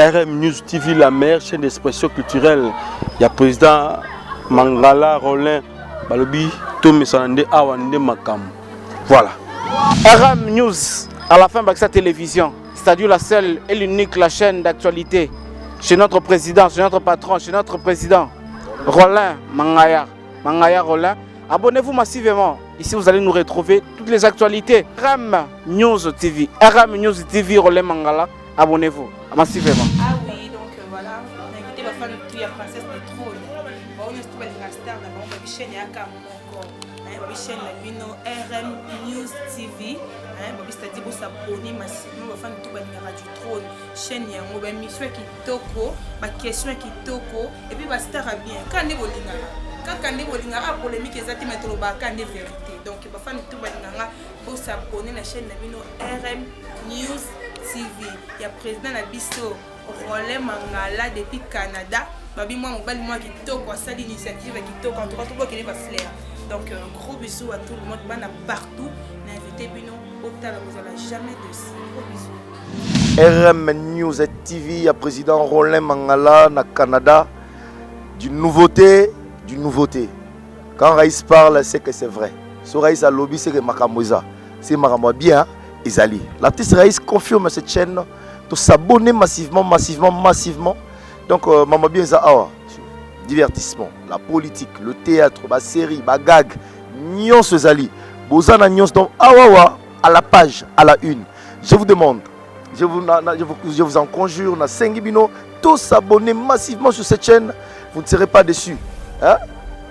RM News TV, la meilleure chaîne d'expression culturelle. Il y a président Mangala Rollin Balobi Tomé Sanande Awande Makam. Voilà. RM News à la fin de sa télévision, c'est-à-dire la seule et l'unique la chaîne d'actualité chez notre président, chez notre patron, chez notre président Rollin Mangaya Rollin. Abonnez-vous massivement. Ici, vous allez nous retrouver toutes les actualités. RM News TV, RM News TV, Rollin Mangala. Abonnez-vous massivement. Ah oui, donc voilà, on a invité ma femme de la princesse de trône. On a invité la star de la chaîne Yaka Moko. La chaîne RM News TV. C'est-à-dire que vous s'abonnez massivement ma femme de la du trône. Chaîne Yango, ma mission qui toko, ma question qui toko, et puis ma star a bien. Quand on est quand on est polémique, exactement, on a des vérités. Donc, ma femme de vous s'abonner à la chaîne RM News TV. Il y a président Nabiso Rollin Mangala depuis Canada. Babi moi qui toko à cette initiative qui toko en tout cas tout le monde va flair. Donc gros bisous à tout le monde, bana partout. N'invitez Bino au talent, vous n'allez jamais de ça. Gros bisous. RM News TV, il y a président Rollin Mangala na Canada. Du nouveauté. Quand Raïs parle, c'est que c'est vrai. Si Raïs a lobby, c'est que Makamoza. C'est Makamoza bien. Izali. L'artiste Raïs confirme cette chaîne de s'abonner massivement. Donc, maman bien ça, divertissement, la politique, le théâtre, la série, la gag, Nyons Zali, Bozana Nyons, donc à la page, à la une. Je vous demande, je vous en conjure, na Sengibino, tous s'abonner massivement sur cette chaîne, vous ne serez pas déçus. Hein?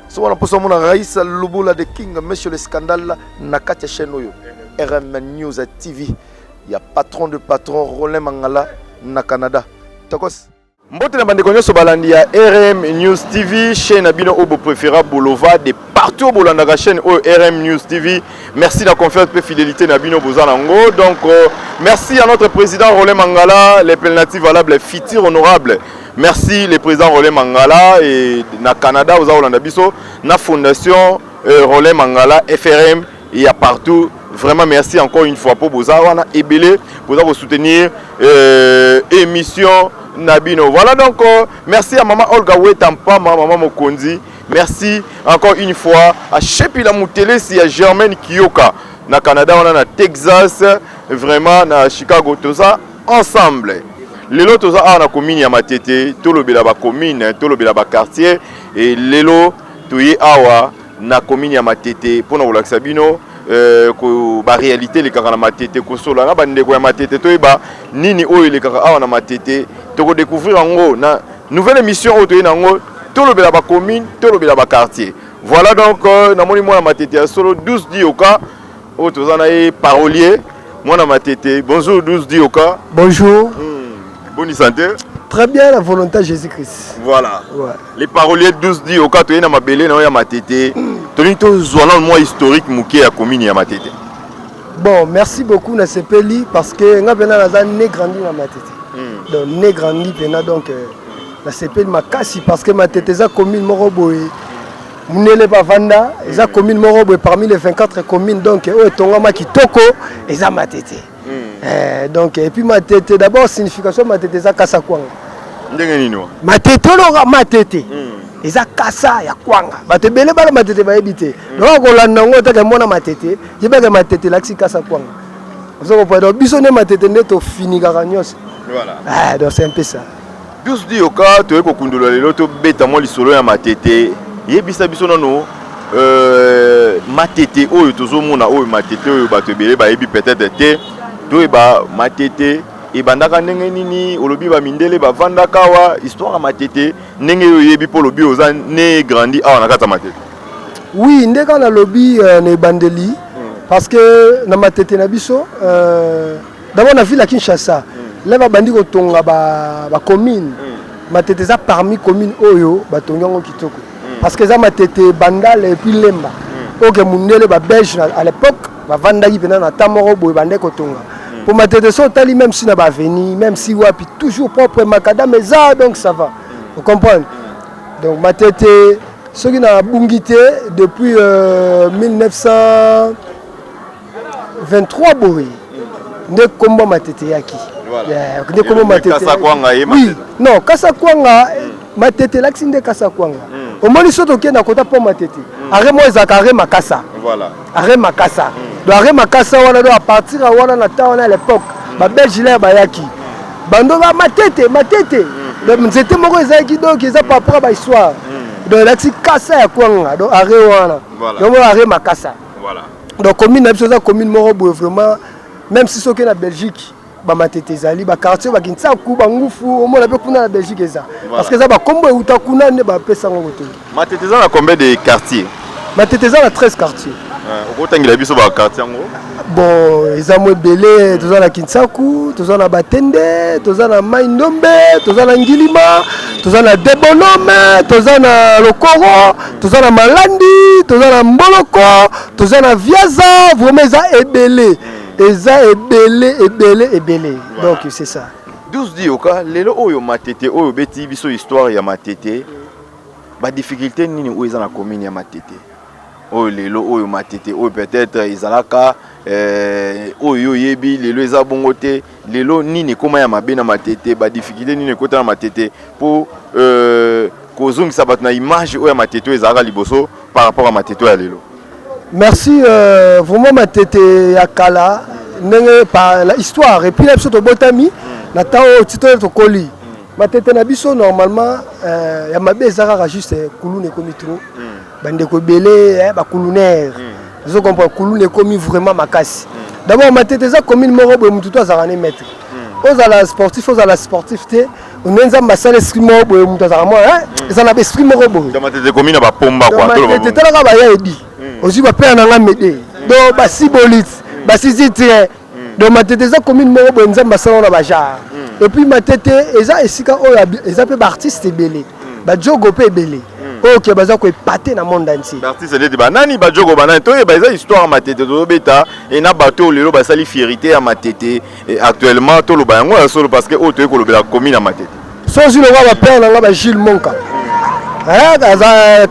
Si on a posé mon Raïs, le de King, monsieur le scandale, na Katia chaîne. RM News TV, il y a patron Rollin Mangala na Canada. Takos. Mbote na bande konyo so balandi ya RM News TV, chaîne abino obo préférable bolova de partout bolanda la chaîne RM News TV. Merci de la confiance et fidélité na bino bozanango. Donc merci à notre président Rollin Mangala, les pénalties valables, les futurs honorables. Merci le président Rollin Mangala et na Canada aux Holanda biso na fondation Rollin Mangala FRM, il y a partout. Vraiment merci encore une fois pour Bozawana et Belé pour vous soutenir émission Nabino. Voilà donc merci à maman Olga Wetampa, maman Mokonzi. Merci encore une fois à Chepila Moutele, si à Germaine Kiyoka na Canada, on a na Texas, vraiment na Chicago, tout ça ensemble. Lelo tout ça na commune ya Matete, tout le belaba commune, tout le belaba quartier et lelo tuyi awa na commune ya Matete pour na relaxer bino. Ba réalité les kaka na matete ko solo na bande ko ya matete to ba nini oyo les kaka awa na matete to ko découvrir ngo na nouvelle émission auto na ngo to lo bela ba commune to lo bela ba quartier. Voilà donc na moni moi na matete solo 12 dioka auto za na parolier moi na matete. Bonjour 12 dioka. Bonjour. Bonne santé. Très bien, la volonté de Jésus-Christ. Voilà. Ouais. Les paroliers 12 dit au cas où il y a ma belle na ya matete. Toni to zoana moi historique muké à commune ya matete. Bon, merci beaucoup na sepeli parce que nga bena na né grandi na matete. Donc né grandi pena donc na sepeli makasi parce que matete za commune moko boye. Munele bavanda, eza commune moko boye parmi les 24 communes donc o tonga makitoko eza matete. Donc et puis matete d'abord signification matete za kasa kwanga. Ndenge nini wa? Matete loka matete. Eza kasa ya kwanga. Bato bele bala matete ba ebité. Donc ko landa ngo ta mona matete, yebaka matete laksi kasa kwanga. Vous avez pas biso ne matete neto fini garagnos. Voilà. Ah donc c'est un peu ça. 12 di oka to eko kundola lelo to beta mo lisolo ya matete. Yebisa biso nano matete oyo tozomona oyo matete oyo bato bele ba ebi peut-être te to ba matete et bandaka ndenge nini olobi ba mindele ba vanda kawa histoire matete ndenge yebi po lobi oza né grandi awa na kata matete. Oui, ndeka na lobi ne bandeli parce que na matete na biso d'abord na ville à Kinshasa là ba bandi ko tonga ba commune matete za parmi commune oyo ba tonga kitoko parce que za matete bandale et puis lemba OK mundele ba belge à l'époque ba vanda yi pena na tamoro boy bande ko tonga. Pour ma tête de tali même si n'a pas venu, même si wapi toujours propre macadam mais ça donc ça va. Vous comprenez? Donc ma tête ce qui n'a bungité depuis 1923 boy. Ne combat ma tête yaki. Oui, non, Kasakwanga, Matete, l'accent Kasakwanga. Au moins, ils sont au Kenya, côté pour Matete. Arrête moi, Zakare Makasa. Voilà. Arrête Makasa. Donc, Arrête Makasa, on a à partir à l'époque. Ma belle gilet Bayaki. Bando va Matete. Donc, c'était mon Zaki, donc, ils ont pas propre histoire. Donc, l'accent Kasa à Kwanga. Donc, Arrête Wana. Donc, Arrête Makasa. Voilà. Donc, commune, la commune Morobo, vraiment, même si c'est au Kenya, Belgique. Matete zali ba quartier ba Kinsaku ba Ngufu au moins la kuna la Belgique eza parce que ça ba kombo uta kuna ne ba pesa ngoto. Matete za na combien de quartiers? Matete za na 13 quartiers. Au tangila biso ba quartier ngo. Bon, eza mo belé toza na Kinsaku, toza na Batende, toza na Maindombe, toza na Ngilima, toza na Debonome, toza na Lokoro, toza na Malandi, toza na Mboloko, toza na Viaza, vraiment eza ebelé. Eza ebele. Donc c'est ça. 12 dit oka lelo oyo Matete oyo beti biso histoire ya Matete. Ba difficulté nini oyo eza na commune ya Matete. Oyo lelo oyo Matete oyo peut-être izalaka oyo yebi lelo eza bongo te. Lelo nini koma ya mabe na Matete ba difficulté nini kota na Matete pour kozongisa bato na image oyo ya Matete oyo ezalaka liboso par rapport à Matete ya lelo. Merci, vraiment Matete Yakala, par l'histoire. Et puis, la petite botami, Natao, titre de colis. Matete Nabiso, normalement, il y a ma bézara juste Kouloune comme trop. Bande Kobele, Bakoulouner. Je comprends, Kouloune comme vraiment ma casse. D'abord, Matete Za comme une morobe, Moutou Azarane maître. Aux à la sportif, on a un massal escrimo, Moutou Azaramo, ils en avaient esprit morobe. Dans Matete comme une pomba, quoi. Matete Talagabaya Ebi. Aussi, va perdre un médé. Donc, Bassi Bolit, Bassi Zitien. Donc, Matete Za comme une morobe, on a un massal en Abajar. Et puis, Matete, ils ont fait artiste belé. Badjogo pe belé. Ok, baza ko épaté dans le monde entier. L'artiste est dit banani badjogo banani to e baza histoire Matete to beta et na bateau lelo basali fierté à Matete et actuellement to lo bayango solo parce que auto ko lo bela commune à Matete. Sozi le roi va perdre là ba Gilles Monka.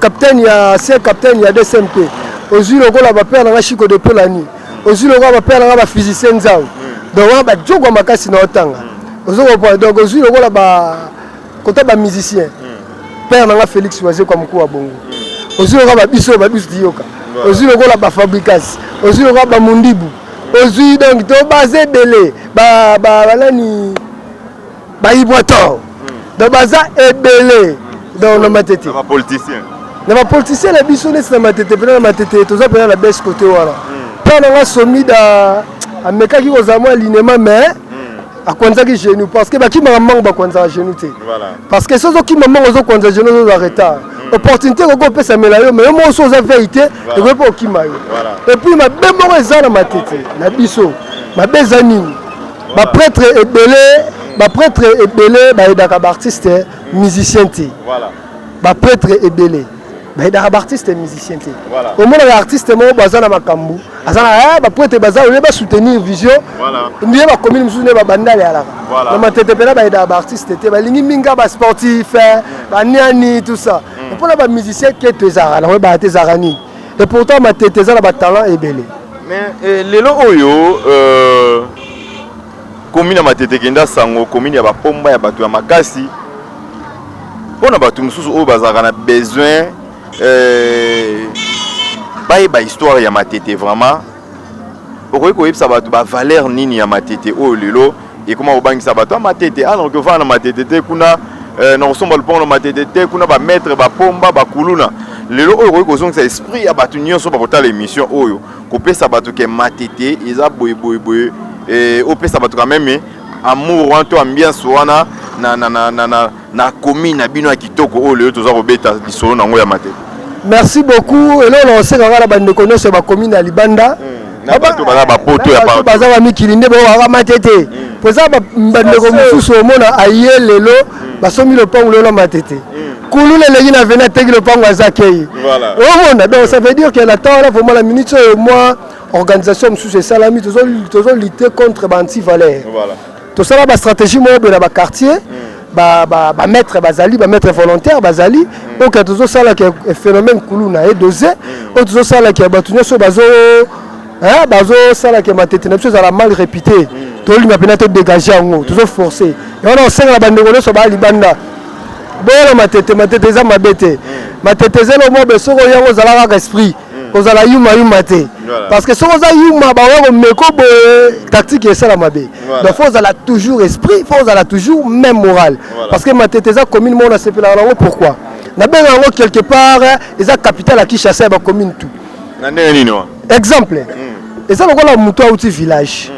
Capitaine il y a capitaine il y a des SMP. Ozi le roi va perdre là Chico de Pelani. Ozi le roi va perdre là ba physicien Nzao. Donc on va jogo makasi na otanga. Ozo ko donc ozi le roi ba côté ba musicien. Père nanga Félix Oazé comme quoi bongo. Ozi le roi biso dioka. Ozi le roi ba Fabricas. Ozi le roi ba Mundibu. Ozi donc to basé belé ba nani ba Iboto. Donc baza ebelé dans le Matete. Ba politicien. Na politicien la biso na Matete pena Matete toza pena la baisse côté wala. Père nanga somi da amekaki kozamo alignement mais à kwanza ki genou parce que baki maman ba kwanza genou te. Voilà. Parce que sozo ki maman ozo kwanza genou zo arrêta. Opportunité ko pesa melayo mais mo so za vérité et ko pas okimayo. Voilà. Et puis ma bemo eza na Matete na biso. Ma bezani. Ba prêtre ebelé ba edaka ba artiste musicien te. Voilà. Ba prêtre ebelé. Ba edaka artiste musicien te. Voilà. Au moins l'artiste mo bazana makambu. Azana ba prêtre bazana on va soutenir vision. Voilà. Ndiye ba commune musu ne ba bandale ala. Voilà. Na Matete pena ba edaka artiste te ba lingi minga ba sportif, ba niani tout ça. Et pour les musiciens qui est ezara, na ba te zarani. Et pourtant Matete ezala ba talent ebelé. Mais lelo oyo commune ya Matete kenda sango commune ya bapomba ya bato ya makasi pona bato mususu oyo bazalaka na besoin bayeba histoire ya Matete vraiment okoki koyebisa bato bavaleur nini ya Matete oyo lelo ekoma kobangisa bato ya Matete alors que ovanda na Matete te kuna na kosomba lupango na Matete te kuna bamaître bapomba bakuluna lelo oyo okoki kozongisa esprit ya bato nyonso bakotala émission oyo kopesa bato ke Matete eza boye et au pesa bato quand même amour wanto ambiance wana na commune na bino ya kitoko o leo toza kobeta lisolo nango ya Matete. Merci beaucoup et là on sait kanga bande connaître ba commune ya Libanda na bato baza ba poto ya pa baza ba mikilinde ba wa Matete poza ba bande ko mususu omona aye lelo basomi le pango lelo Matete kulule legi na vena tegi le pango azakei voilà omona donc ça veut dire que la temps là vraiment la minute au moins organisation sous salami toujours lutter contre anti-valeur. Voilà. Tout ça la stratégie moi de la quartier ba mettre bazali ba mettre volontaire bazali donc toujours ça là qui est phénomène kuluna et dosé toujours ça là qui a batunya so bazo ça là qui Matete na chose à la mal répété tolinga pena to dégager yango toujours forcer yana osenga bandeko nyonso ba libanda bola matete eza mabete matete zelo mo be soko yango zala kaka esprit kozala yuma te parce que soko za yuma ba wako meko bo tactique et ça la mabe donc faut zala toujours esprit faut zala toujours même moral parce que matete za commune mo na sepela yango pourquoi na benga yango quelque part eza capitale à Kinshasa ba commune tout na ndenge nini wa exemple eza lokola muto auti village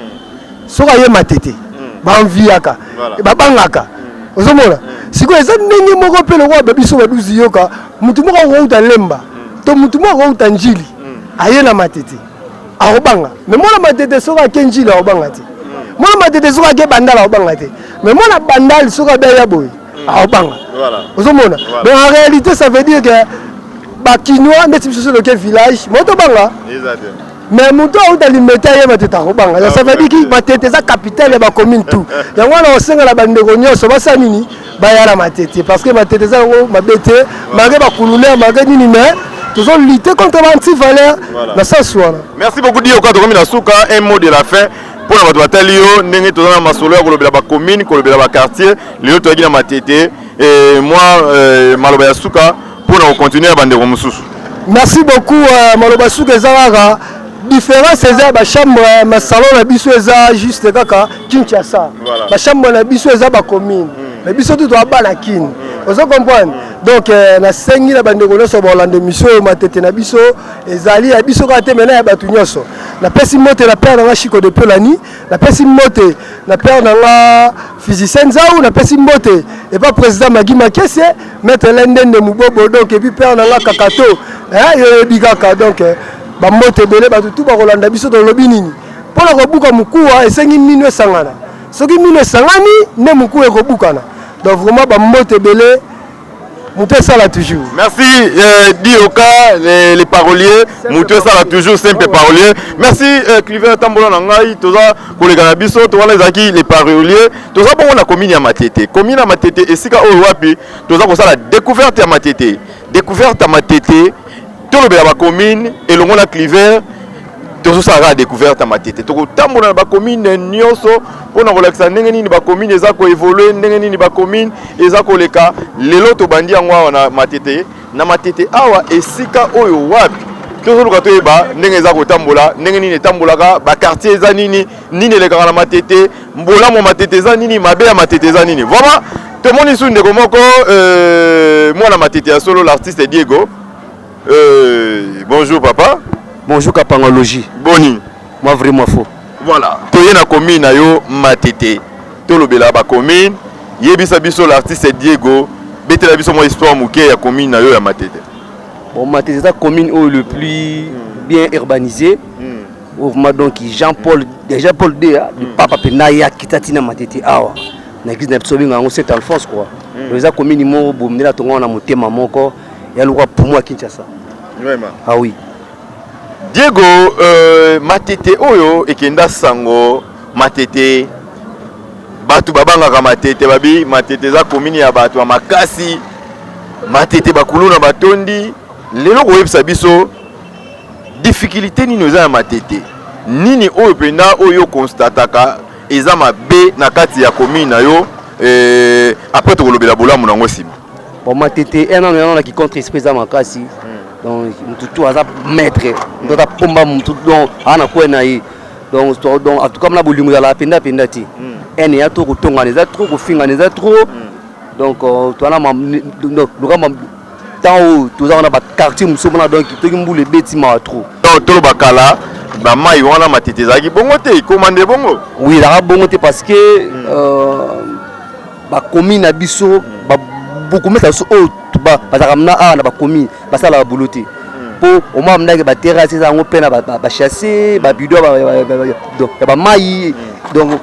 soka ye matete ba enviaka ba bangaka ozomona siko eza ndenge moko pe lokwa bebiso baduzi yoka mutu moko ko lemba to mutu moko ko njili aye na matete akobanga mais mona matete soka ke njili akobanga te mona matete soka ke bandala akobanga te mais mona bandali soka be ya boy akobanga ozomona mais en réalité ça veut dire que ba kinois ndeti biso le village moto banga mais muto auta limete ye matete akobanga ça veut dire que matete za capitale ya ba commune tout yango na osenga la bandeko nyonso basa nini bayala matete parce que matete za ngo mabete malgré ba kululaire malgré nini mais toujours lutter contre l'anti-valeur na sens wana. Merci beaucoup Dio kwa tokomi na suka un mot de la fin pour na bato batali yo ndenge tozana masolo ya kolobela ba commune kolobela ba quartier leo toyaki na matete et moi maloba ya suka pour na continuer à bandeko mususu. Merci beaucoup maloba suka ezalaka différence eza ba chambre ma salon na biso eza juste kaka Kinshasa ba chambre na biso eza ba commune mais biso tout doit bana kin vous comprendre donc na sengi na bandeko nyonso ba Orlando mission matete na biso ezali ya biso ka te mena ya batu nyonso na pesi mote na père na Chiko de Pelani na pesi mote na père na physicien Nzau na pesi mote et pas président Magui Makese maître Lendende Mubobo donc et puis père na Kakato yo bigaka donc ba mote belé ba tout ba Orlando biso to lobi nini pour la kobuka mukuwa esengi minwe sangana soki minwe sangani ne mukuwa ekobukana donc vraiment ba mote belé Mouté ça là toujours. Merci Dioka, les paroliers. Mouté ça là toujours, simple parolier. Merci Cliver Tambola Nangai, Toza, collègue Nabiso, Toza les acquis, les paroliers. Toza bon on a commune à Matete. Commune à Matete et Sika Owapi, Toza pour ça la découverte à Matete. Découverte à Matete, tout le bien commune et le monde à Cliver. Tozo ça la découverte à Matete. Tozo Tambola na commune Nyonso. On a relaxé ndenge nini ba commune ezako évoluer ndenge nini ba commune ezako leka lelo to bandi ngwa na matete awa esika oyo wapi tozo luka to eba ndenge ezako tambola ndenge nini tambolaka ba quartier eza nini leka na matete mbola mo matete eza nini mabe ya matete eza nini vraiment te moni sunde ko moko mwana matete ya solo l'artiste Diego bonjour papa bonjour Kapangologie boni moi vraiment faux. Voilà, toye na commune na yo matete. Tolobela ba commune, yebisa biso l'artiste Diego, betela biso mo histoire muke ya commune na yo ya matete. Bon matete c'est la commune où le plus bien urbanisé. Donc Jean-Paul D du papa penaya kitatina matete awa. Na église na Psobinga ngo Saint Alphonse quoi. Les commune mo bomnela tonga na motema moko ya lukwa pour moi Kinshasa. Vraiment. Ah oui. Diego matete oyo ekenda sango matete batu babanga matete babi matete za commune ya batu ya makasi matete bakuluna batondi lelo ko yebisa biso difficulté nini za matete nini oyo penda oyo constataka eza mabe na kati ya commune na yo après to kolobela bolamu nango sima bon matete un qui contre esprit za makasi. Donc tout à maître donc à pomba tout donc ana ko na yi donc en tout cas na bolingo ya la penda ti ene ya to ko tonga les trop ko finga les trop donc to na donc tant tout ça on a ba quartier musomona donc to kimbule beti ma trop donc to bakala ba mai wana matete zaki bongo te commande bongo oui la bongo te parce que ba commune biso ba beaucoup mettre sur ba bazakamna a na ba commune basala ba bouloté pour au moins ndage ba terrasse za ngo pena ba chasser ba bido donc ba mai donc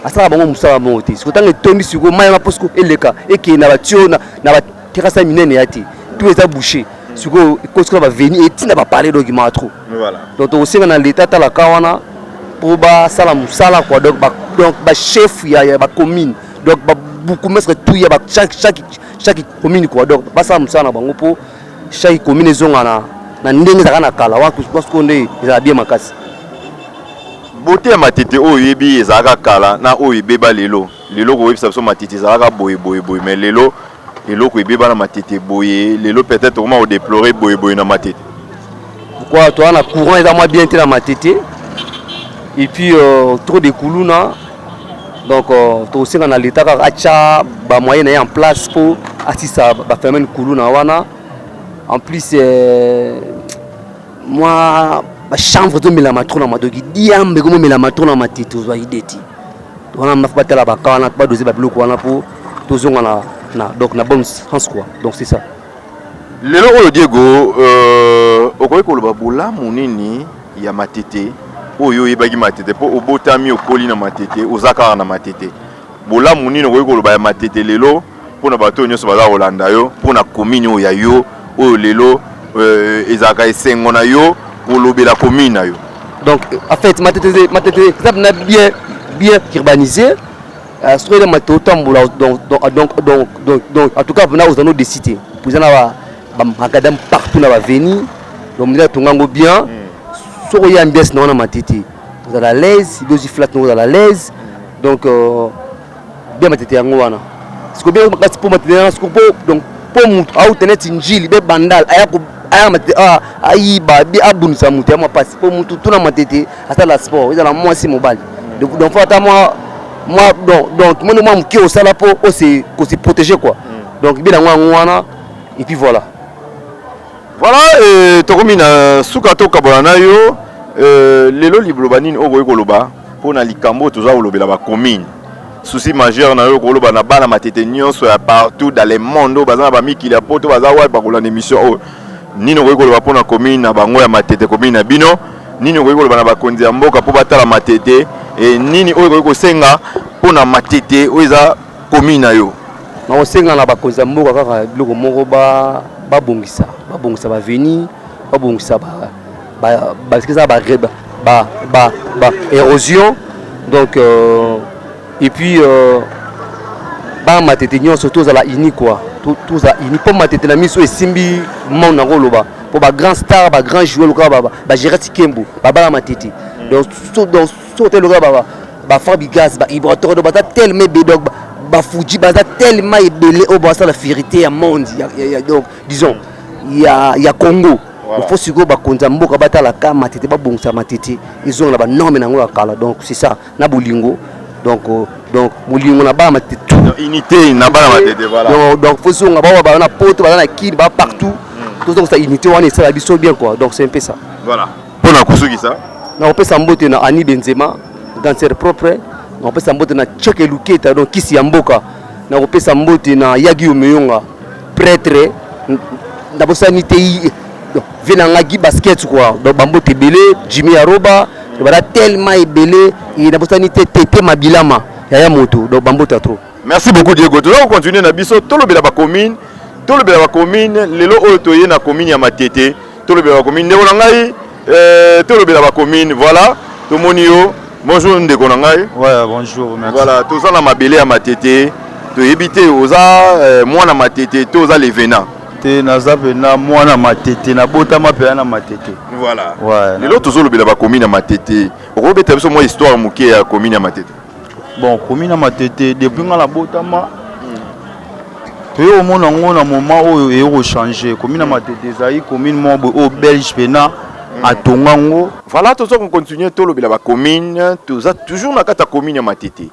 asala bango musala monte siko tanga tondi siko mai ma posko eleka eke na ba tio na ba terrasse minene yati tout est bouché siko kosko ba venir et tina ba parler donc ma trop voilà donc au singa na l'état ta la kawana pour ba sala musala quoi donc ba chef ya ba commune donc ba beaucoup mettre tout ya ba chaque commune quoi donc basa musana bango po chaque commune zonga na ndenge zaka na kala wa parce qu'on est ils a bien makasi beauté ya matete oyo yebi ezalaka kala na oyo ebeba lelo ko webisa biso matete ezalaka boye mais lelo eloko ebeba na matete boye lelo peut-être comment on déplorer boye na matete. Pourquoi toi na courant est moins bien la matete et puis trop de kuluna donc to aussi na l'état ka acha ba moyen en place pour assisa ba faire une kuluna wana en plus moi ba chambre de melamatron na madogi diambe comme melamatron na matete ozo ideti wana mafata la bakana pas doser ba biloko wana pour tozonga na donc na bonne sens quoi donc c'est ça. Lelo oyo Diego okoki koloba bolamu nini ya matete oyo yebaki matete po obotami okoli na matete ozaka na matete bolamu nini okoki koloba ya matete lelo pona bato nyonso baza kolanda yo pona commune oyo ya yo oyo lelo ezaka esengo na yo kolobela commune na yo. Donc en fait matete ça n'a bien urbanisé sur les matete donc en tout cas on a des cités vous en avez Macadam partout dans la veni donc on a tout bien sur y a ambiance dans la matete vous à l'aise il aussi flat nous à l'aise donc bien matete yango wana ce que bien pour matete donc pour mutu au tenete njili be bandal aya matete ayi ba bi abunisa mutu ya passe pour mutu tout na matete ata la sport ils la moi si mobile donc faut attendre moi donc moi muki au sala pour se protéger quoi donc bien wana et puis voilà tokomina suka to kabona yo lelo libloba nini okoki koloba pona likambo toza kolobela ba commune souci majeur na yo koloba na bana matete nyonso ya partout dans le monde bazana ba mikili ya poto baza wa ba kolanda émission nini okoki koloba pona commune na bango ya matete commune na bino nini okoki koloba na bakonzi ya mboka po batala matete et nini oyo okoki kosenga pona matete oyo eza commune na yo na kosenga na bakonzi ya mboka kaka biloko moko babongisa ba veni babongisa ba érosion donc et puis ba matete nyonso toza la ini quoi toza ini pour matete na miso esimbi monde na koloba pour ba grand star ba grand joueur loka ba Gerard Kembo ba matete donc sauter loka ba Fabi Gaz ba Ibrator ba tellement bedog ba Fuji ba tellement ebelé au ba ça la vérité à monde donc disons il y a Congo il faut sugo ba konza mboka batala ka matete ba bongsa matete ils ont la ba norme na ngola kala donc c'est ça na bolingo donc bolingo na ba matete unité na ba matete voilà donc faut sugo ba na poto ba na kid ba partout donc ça unité on est ça la biso bien quoi donc c'est un peu ça voilà pona kusuki ça na on peut s'emboter na Ani Benzema danseur propre na on peut s'emboter na Cheke Luketa donc kisi ya mboka na on peut s'emboter na Yagi Omeyonga prêtre na bosanité venanga gi basket quoi donc bambote belé Jimmy Aroba bala tellement belé et na bosanité Tete Mabilama ya moto donc bambote trop. Merci beaucoup Diego. Nous allons continuer na biso tolobela ba commune lelo oyo toye na commune ya matete tolobela ba commune ndeko na ngai tolobela ba commune voilà tomoni yo bonjour ndeko na ngai. Ouais bonjour merci. Voilà toza na mabele ya matete toyebite oza mwana matete toza levena te naza pena mwana matete na botama pena na matete voilà ouais lelo tozolobela ba commune ya matete okobeta biso moi histoire moke ya commune ya matete. Bon commune ya matete depuis nga na botama toyo omona ngo na moment oyo eko changer commune ya matete ezali commune mo au belge pena atonga ngo voilà tozo ko continuer tolobela ba commune toza toujours na kata commune ya matete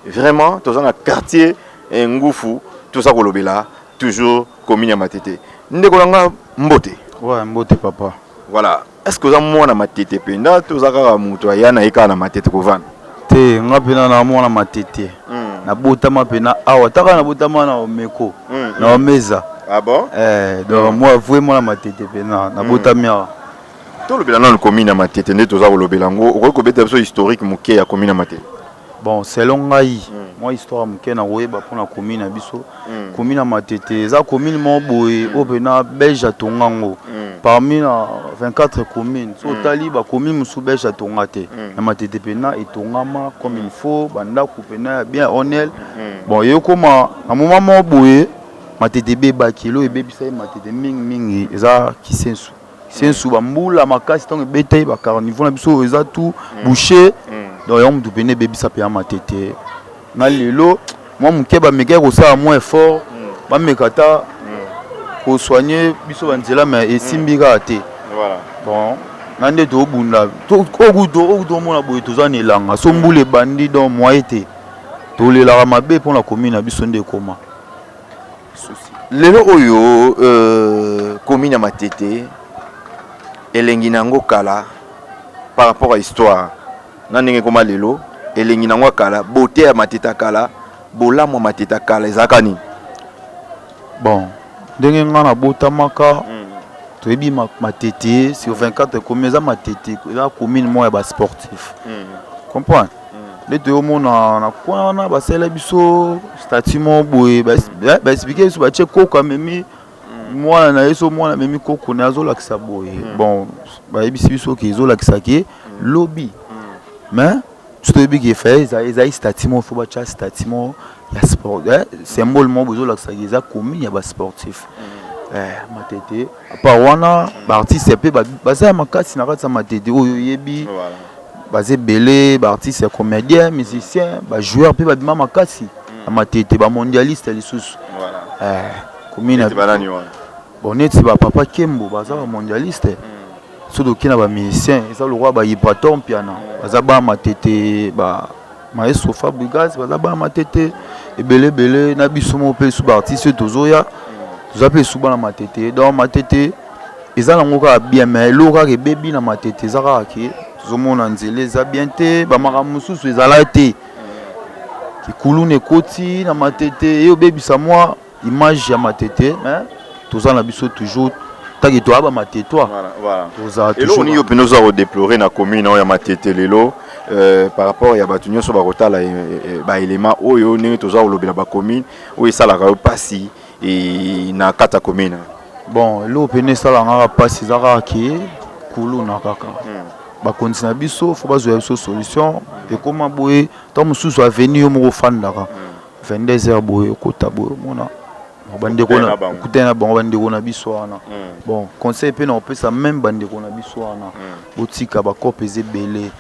vraiment toza na quartier ngufu toza kolobela toujours commune ya matete ndeko nanga mbote. Ouais mbote papa. Voilà est-ce que oza mwana matete penda toza kaka muto ayana eka na matete kovana te nga pena na mwana matete na botama pena awa taka na botama na omeko na omeza ah bon donc moi vraiment na matete pena na botami awa tolobela na commune ya matete nde toza kolobela ngo okoki kobeta biso historique moke ya commune ya matete. Bon selon ngai moi histoire moke na koyeba mpona commune na biso commune ya matete eza commune mo boye oyo pena belge atonga ngo parmi na 24 communes so otali bacommune mosusu belge atonga te na matete pena etongama comme il faut bandako pena bien honnel bon yekoma na moment mo boye matete ebebaki elo ebebisa ye matete mingi eza kisensu sensu bambula makasi ntango ebeta ye bacarnivore na biso eza tout boucher donc yo mutu pene bebisa pe matete na lelo moi muke ba meke ko sa moins effort ba mekata ko soigner biso banzela mais esimbika te voilà bon nande to bunda to okuto mona boye tozana elanga so mbule bandi donc moi été to lela mabe pour la commune na biso nde koma lelo oyo commune matete elengi nango kala par rapport à histoire nandenge koma lelo elengi nango kala beauté ya matete kala bolamo matete kala ezaka ni bon ndenge ngana botamaka toyebi matete sur 24 commune za matete la commune moi ba sportif comprendre les deux mon na quoi na basela biso statut mo boye ba expliquer sur ba cheko quand même moi na yeso moi na memi koko na zo lakisa boye bon ba yebisi biso ki zo lakisa ki lobby mais tout le big fait ils statut mo faut ba cha statut mo ya sport symbole mo bozo lakisa ki za commune ya ba sportif matete apa wana ba artiste pe ba za makasi na kati matete oyo yebi voilà basé belé ba artiste comédien musicien ba joueur pe ba bima makasi matete ba mondialiste les sous voilà commune banani wana bon neti ba papa Kembo baza ba mondialiste sodo kina ba musicien ça le roi ba Ibraton piano baza ba matete ba maestro Fabregas baza ba matete et belé na biso mo pe sous ba artiste tozoya tozape sous ba matete donc matete ezala ngoka bien mais loka ke baby na matete zaka ke zomona nzele za bien te ba maramususu ezala te ki kulune koti na matete yo baby sa moi image ya matete mais tozana biso toujours taki to aba matete toi voilà toza toujours ni yo penoza redéplorer na commune ya matete lelo par rapport ya batunyo so ba rotala ba élément oyo ne toza olobela ba commune oyo sala ka pasi et na kata commune bon lo pene sala nga pasi zaka ki kuluna kaka ba continue biso faut bazo biso solution et comment boye tant mususu avenir mo fandaka 22h boye kota boye mona bandeko na kutena bango bandeko na biso wana bon conseil pe na opesa même bandeko na biso wana botika ba kopeze belé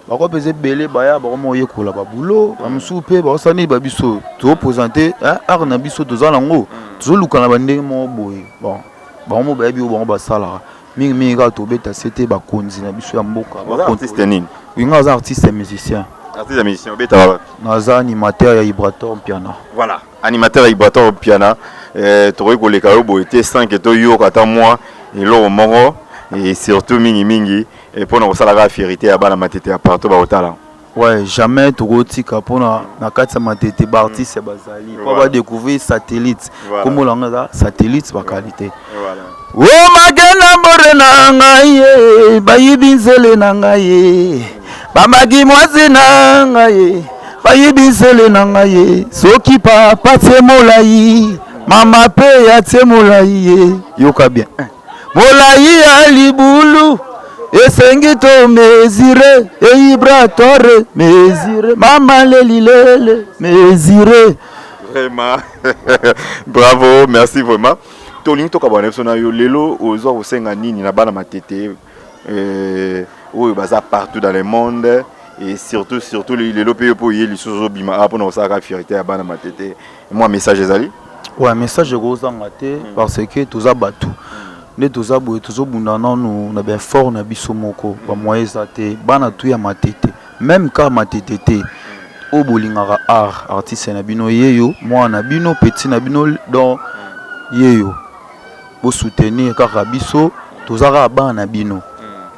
ba kopeze belé baya ba mo yekola ba boulot ba musu pe ba sani ba biso to présenter art na biso tozala ngo tozoluka na bandeko mo boye bon ba mo ba bi bo ba sala mingi ka to beta c'était ba konzi na biso ya mboka ba artiste nini winga za artiste musicien beta naza animateur ya Ibraton piano voilà animateur ya Ibraton piano tokoki koleka yo boye te 5 to yo kata moi eloko moko et surtout mingi et pour na kosala fierté ya bana matete ya partout ba otala ouais jamais tokotika pona na kati ya matete ba artiste bazali pour ba découvrir satellite comme on satellite ba qualité voilà o magena morena ngai bayibinzele na ngai bamagi mwazi na ngai bayibinzele na ngai soki papa temolai mama pe ya temolai yoka bien molai ya libulu esengi to mesire Ibraton mesire mama lelilele mesire vraiment bravo merci vraiment tolingi tokabwana biso na yo lelo ozwa kosenga nini na bana matete oyo baza partout dans le monde et surtout lelo pe po yeli sozo bima pour na osaka fierté ya bana matete moi message ezali ouais message kozanga te parce que toza batu ne toza boye tozobunda nanu na ben fort na biso moko ba moyens te bana tu ya matete même ka matete te o bolingaka art artiste na bino yeyo moi na bino petit na bino donc yeyo bo soutenir kaka biso tozaka bana bino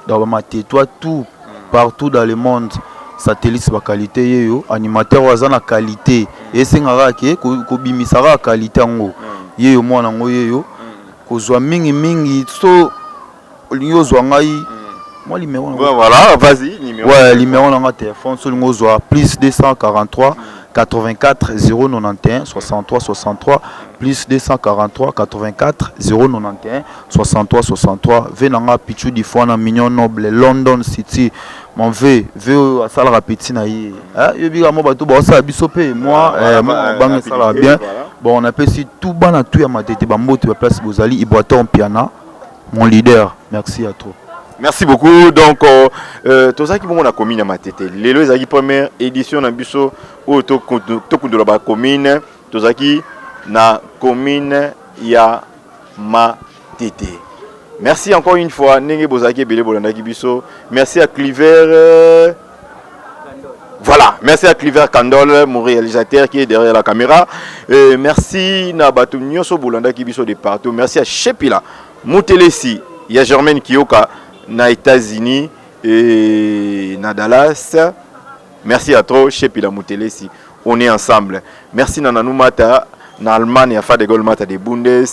dans ba matete toi tout partout dans le monde satellite ba qualité yeyo animateur wazana qualité et singaka ke ko bimisaka qualité ngo yeyo mwana ngo yeyo kozwa mingi so lingo zwa ngai moi numéro voilà vas-y numéro ouais numéro na téléphone so lingo zwa plus 243 84 091 63 63 plus 243 84 091 63 63 venanga pichu di fona mignon noble London City mon ve à sala rapeti na yi yo biga mo bato ba sa biso pe moi bang sala bien bon on appelle si tout bana tout ya matete ba mbote ba place bozali Ibraton piano mon leader merci à toi Merci beaucoup. Donc, tout ça qui est commune à Matete. Les lois qui première édition dans Bisso ou tout la commune. Tout ça qui na commune ya Matete. Merci encore une fois. Nenge Bozaki Bele Bolandaki Bisso. Merci à Cliver. Voilà, merci à Cliver Kandol, mon réalisateur qui est derrière la caméra. Merci à Batou Nyoso Bolandaki Bisso de partout. Merci à Shepila Moutelesi. Il y a Germaine Kioka na États-Unis et na Dallas. Merci à toi, Shepila Moutelesi. On est ensemble. Merci à Nanoumata, na Allemagne, à Fade Golmata de Bundes.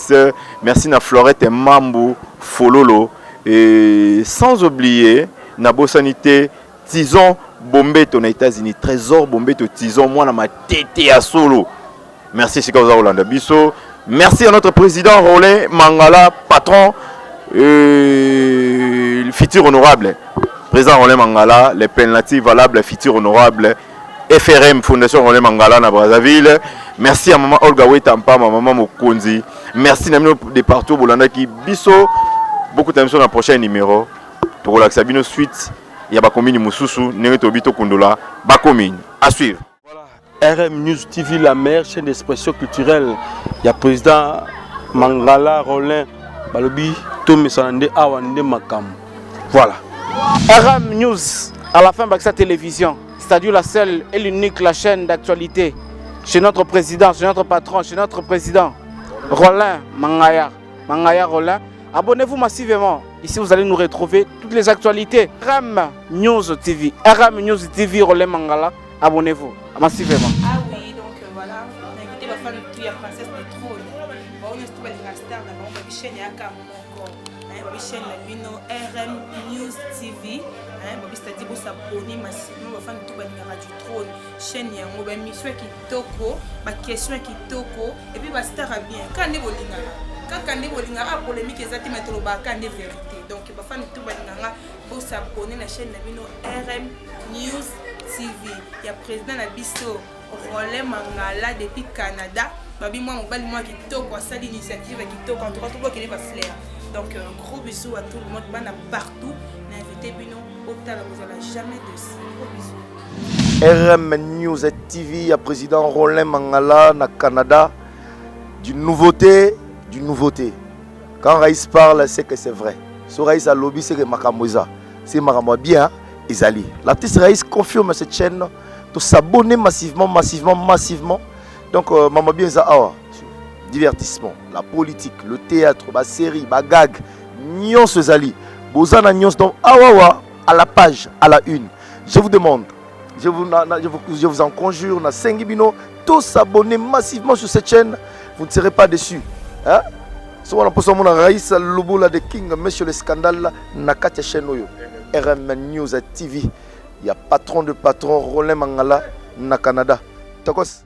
Merci à Florette Mambu Fololo. Et sans oublier, na Bossanité, Tison Bombeto aux États-Unis. Trésor Bombeto, Tison, moi, na ma tête à solo. Merci, Sikoza Rolanda Bisso. Merci à notre président Roland Mangala, patron. Le futur honorable président Roland Mangala, les pénalités valables, futur honorable FRM Fondation Roland Mangala na Brazzaville. Merci à maman Olga Wetampa, maman Mokonzi. Merci à nous de partout Bolanda qui biso beaucoup d'attention dans le prochain numéro pour la Sabino suite. Il y a Bakomini Moussousou, Nereto Bito Kondola, Bakomini. À suivre. Voilà. RM News TV, la meilleure chaîne d'expression culturelle. Il y a président Mangala Roland Balobi. Voilà. RM News, à la fin de sa télévision, c'est-à-dire la seule et l'unique la chaîne d'actualité chez notre président, chez notre patron, chez notre président Roland Mangaya Roland. Abonnez-vous massivement. Ici, vous allez nous retrouver toutes les actualités. RM News TV, RM News TV Roland Mangala. Abonnez-vous massivement. Ah oui, donc voilà. On a invité ma femme de la princesse de trône. On est tout la star d'abord. On va chaîne chaîne RM News TV. C'est-à-dire que vous abonnez massivement aux fans de du trône. Chaîne yango ba mission kitoko, ma question kitoko et puis ba star bien. Quand ne bolingala. Quand ne bolingala polémique ezati mettre ba quand de vérité. Donc ba fan de balingala vous abonner la chaîne RM News TV. Il y a président na biso Roland Mangala depuis Canada. Babi moi mobile moi kitoko ça l'initiative kitoko en tout cas tout qui va flair. Donc gros bisous à tout le monde, partout. N'invitez Bino au talent, vous n'allez jamais de ça. Gros bisous. RM News TV, il y a président Roland Mangala na Canada. Du nouveauté. Quand Raïs parle, c'est que c'est vrai. So Raïs a lobby, c'est que Makamoza. C'est Makamoza bien, Isali. L'artiste Raïs confirme cette chaîne. De s'abonner massivement. Donc, Maman bien, ça divertissement, la politique, le théâtre, la série, la gag, Nyons Zali, Bozana Nyons, donc à la page, à la une. Je vous demande, je vous en conjure, na Sengibino, tous s'abonner massivement sur cette chaîne, vous ne serez pas déçus. Hein? Si on a posé mon Raïs, Lobola de King, monsieur le scandale, na Katia chaîne RM News TV, il y a patron de patron, Roland Mangala, na Canada. Takos.